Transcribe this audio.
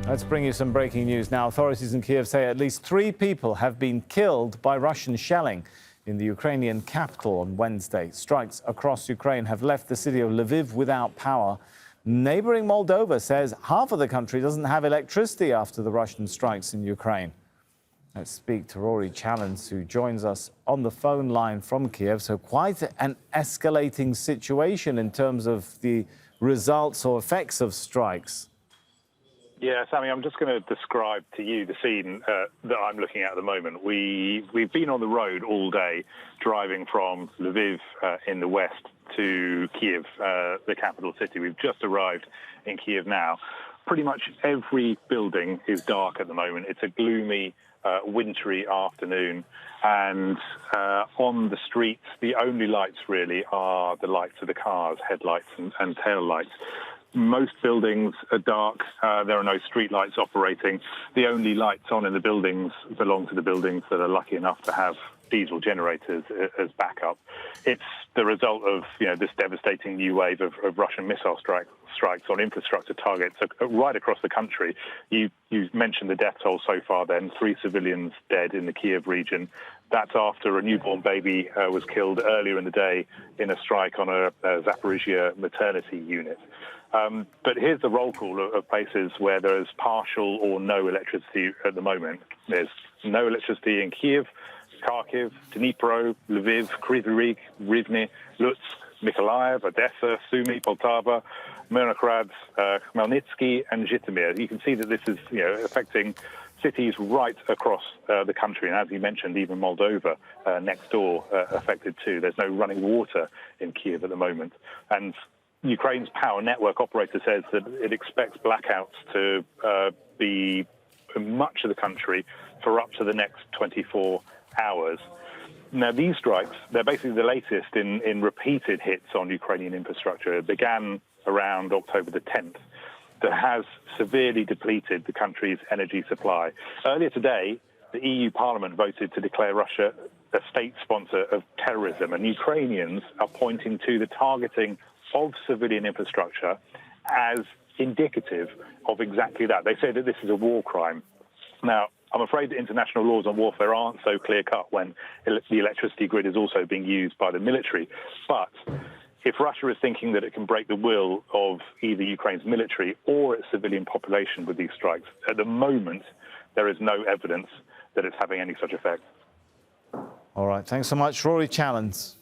Let's bring you some breaking news now. Authorities in Kyiv say at least 3 people have been killed by Russian shelling in the Ukrainian capital on Wednesday. Strikes across Ukraine have left the city of Lviv without power. Neighbouring Moldova says half of the country doesn't have electricity after the Russian strikes in Ukraine. Let's speak to Rory, Challands, who joins us on the phone line from Kyiv. So quite an escalating situation in terms of the results or effects of strikes. Yeah, Sammy, I'm just going to describe to you the scene that I'm looking at the moment. We've been on the road all day, driving from Lviv in the west to Kyiv, the capital city. We've just arrived in Kyiv now. Pretty much every building is dark at the moment. It's a gloomy, wintry afternoon. And on the streets, the only lights really are the lights of the cars, headlights and tail lights. Most buildings are dark. There are no street lights operating. The only lights on in the buildings belong to the buildings that are lucky enough to have diesel generators as backup. It's the result of this devastating new wave of Russian missile strikes on infrastructure targets right across the country. You mentioned the death toll so far then, 3 civilians dead in the Kyiv region. That's after a newborn baby was killed earlier in the day in a strike on a Zaporizhia maternity unit. But here's the roll call of places where there is partial or no electricity at the moment. There's no electricity in Kyiv, Kharkiv, Dnipro, Lviv, Kryvyi Rih, Rivne, Lutsk, Mykolaiv, Odessa, Sumy, Poltava, Myrnograd, Khmelnytsky and Zhytomyr. You can see that this is affecting cities right across the country. And as you mentioned, even Moldova next door affected too. There's no running water in Kyiv at the moment. And Ukraine's power network operator says that it expects blackouts to be in much of the country for up to the next 24 hours. Now, these strikes, they're basically the latest in repeated hits on Ukrainian infrastructure. It began around October the 10th. That has severely depleted the country's energy supply. Earlier today, the EU Parliament voted to declare Russia a state sponsor of terrorism, and Ukrainians are pointing to the targeting of civilian infrastructure as indicative of exactly that. They say that this is a war crime. Now, I'm afraid that international laws on warfare aren't so clear-cut when the electricity grid is also being used by the military. But if Russia is thinking that it can break the will of either Ukraine's military or its civilian population with these strikes, at the moment, there is no evidence that it's having any such effect. All right. Thanks so much, Rory, Challands.